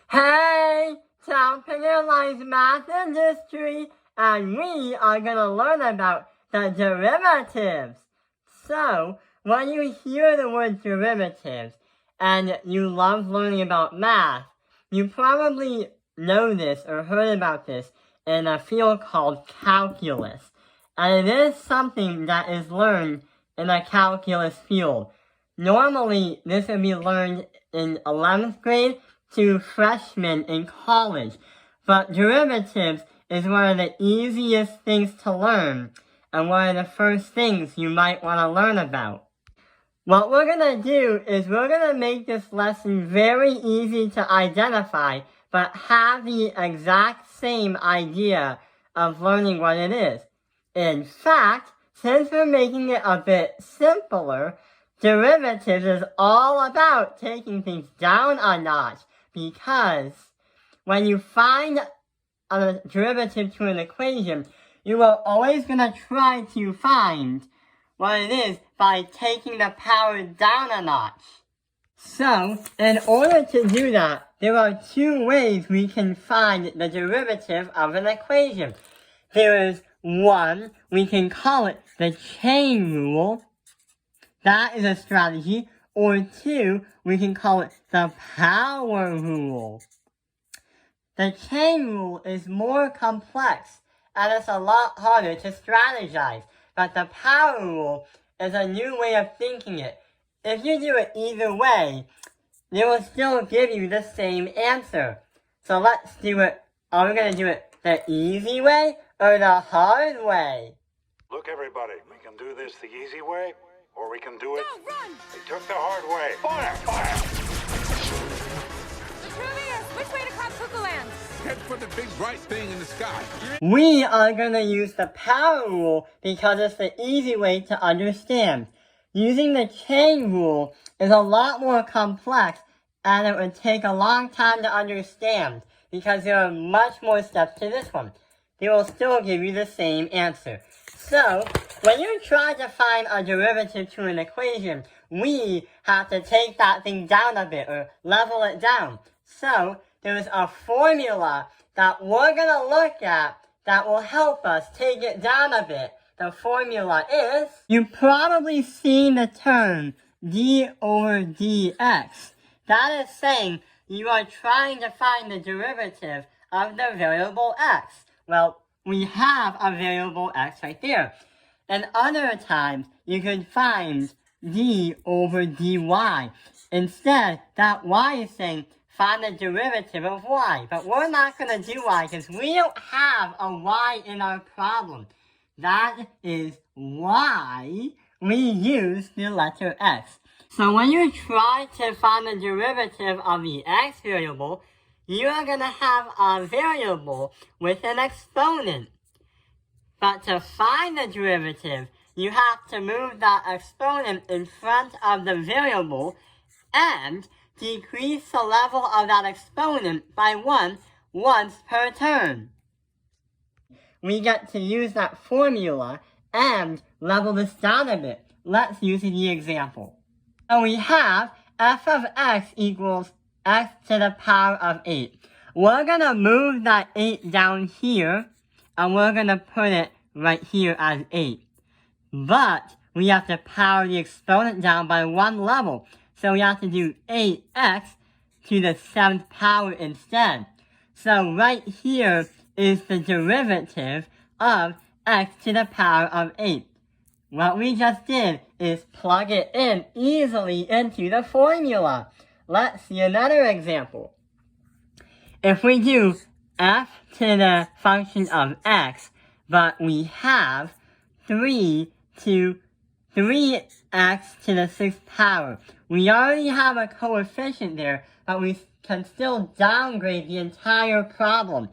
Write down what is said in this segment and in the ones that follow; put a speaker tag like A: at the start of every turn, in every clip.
A: Hey, South Carolina's Math and History, and we are going to learn about the derivatives. So, when you hear the word derivatives, and you love learning about math, you probably know this or heard about this in a field called calculus. And it is something that is learned in a calculus field. Normally, this would be learned in 11th grade to freshmen in college, but derivatives is one of the easiest things to learn and one of the first things you might want to learn about. What we're going to do is we're going to make this lesson very easy to identify, but have the exact same idea of learning what it is. In fact, since we're making it a bit simpler, derivatives is all about taking things down a notch, because when you find a derivative to an equation, you are always going to try to find what it is by taking the power down a notch. So, in order to do that, there are two ways we can find the derivative of an equation. There is one, we can call it the chain rule. That is a strategy. Or two, we can call it the power rule. The chain rule is more complex and it's a lot harder to strategize, but the power rule is a new way of thinking it. If you do it either way, it will still give you the same answer. So let's do it. Are we going to do it the easy way or the hard way?
B: Look, everybody, we can do this the easy way, or we can do it. No, run! They took the hard way. Fire! Fire!
C: Vitruvius, which way to Club Cuckoo Land?
D: Head for the big bright thing in the sky.
A: We are going to use the power rule because it's the easy way to understand. Using the chain rule is a lot more complex and it would take a long time to understand because there are much more steps to this one. They will still give you the same answer. So, when you try to find a derivative to an equation, we have to take that thing down a bit or level it down. So, there's a formula that we're going to look at that will help us take it down a bit. The formula is, you've probably seen the term d over dx. That is saying you are trying to find the derivative of the variable x. Well, we have a variable x right there. And other times, you could find d over dy. Instead, that y is saying find the derivative of y. But we're not going to do y because we don't have a y in our problem. That is why we use the letter x. So when you try to find the derivative of the x variable, you are going to have a variable with an exponent. But to find the derivative, you have to move that exponent in front of the variable and decrease the level of that exponent by 1 once per turn. We get to use that formula and level this down a bit. Let's use the example. So we have f of x equals x to the power of 8. We're going to move that 8 down here, and we're going to put it right here as 8. But we have to power the exponent down by 1 level. So we have to do 8x to the 7th power instead. So right here is the derivative of x to the power of 8. What we just did is plug it in easily into the formula. Let's see another example. If we do f to the function of x, but we have 3x to the 6th power. We already have a coefficient there, but we can still downgrade the entire problem.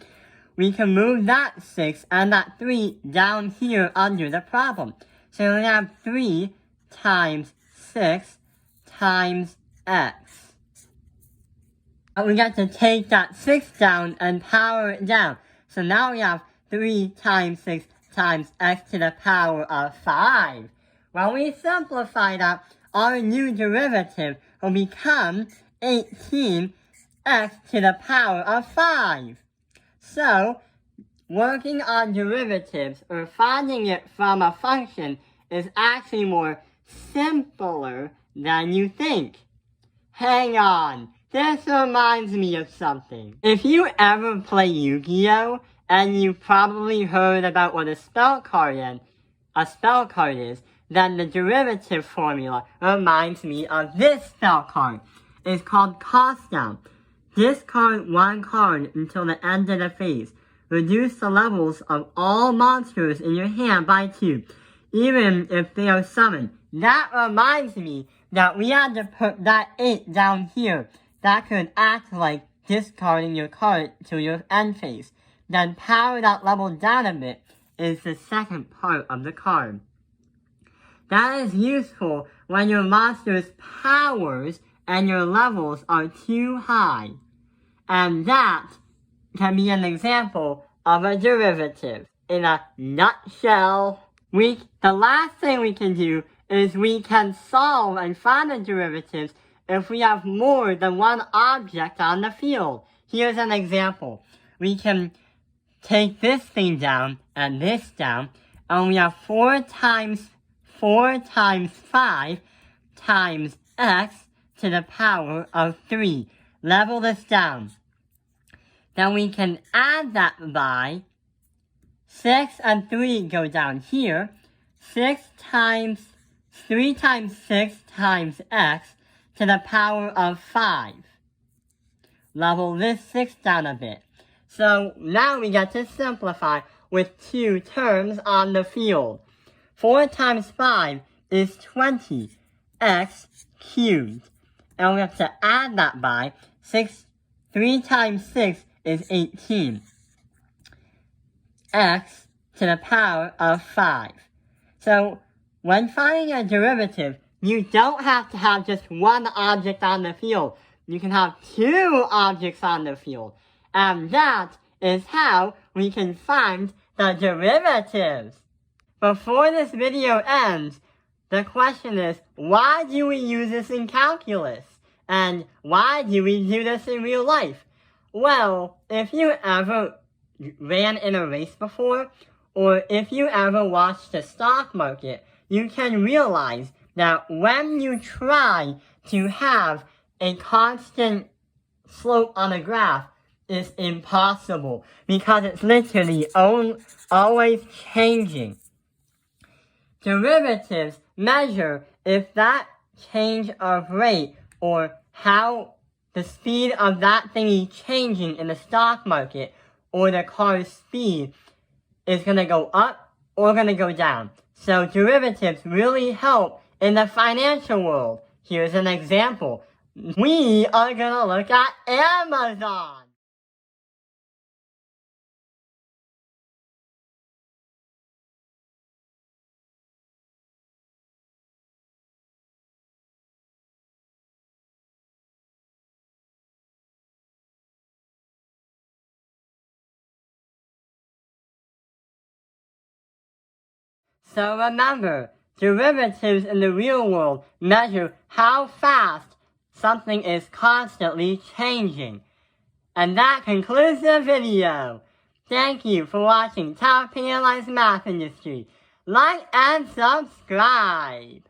A: We can move that 6 and that 3 down here under the problem. So we have 3 times 6 times x. We got to take that 6 down and power it down. So now we have 3 times 6 times x to the power of 5. When we simplify that, our new derivative will become 18 x to the power of 5. So, working on derivatives or finding it from a function is actually more simpler than you think. Hang on, this reminds me of something. If you ever play Yu-Gi-Oh! And you probably heard about what a spell card is, then the derivative formula reminds me of this spell card. It's called Cost Down. Discard one card until the end of the phase. Reduce the levels of all monsters in your hand by 2, even if they are summoned. That reminds me that we had to put that 8 down here. That could act like discarding your card to your end phase. Then power that level down a bit is the second part of the card. That is useful when your monster's powers and your levels are too high. And that can be an example of a derivative. In a nutshell, the last thing we can do is we can solve and find the derivatives if we have more than one object on the field. Here's an example. We can take this thing down and this down, and we have 4 times 5 times x to the power of 3. Level this down. Then we can add that by 6 and 3 go down here. 3 times 6 times x to the power of 5. Level this 6 down a bit. So now we get to simplify with 2 terms on the field. 4 times 5 is 20, x cubed. And we have to add that by 3 times 6 is 18, x to the power of 5. So when finding a derivative, you don't have to have just one object on the field. You can have 2 objects on the field. And that is how we can find the derivatives. Before this video ends, the question is, why do we use this in calculus? And why do we do this in real life? Well, if you ever ran in a race before, or if you ever watched the stock market, you can realize that when you try to have a constant slope on a graph, it's impossible because it's literally always changing. Derivatives measure if that change of rate or how the speed of that thingy changing in the stock market or the car's speed is going to go up or going to go down. So derivatives really help in the financial world. Here's an example. We are going to look at Amazon. So remember, derivatives in the real world measure how fast something is constantly changing. And that concludes the video. Thank you for watching Top Penalized Math Industry. Like and subscribe.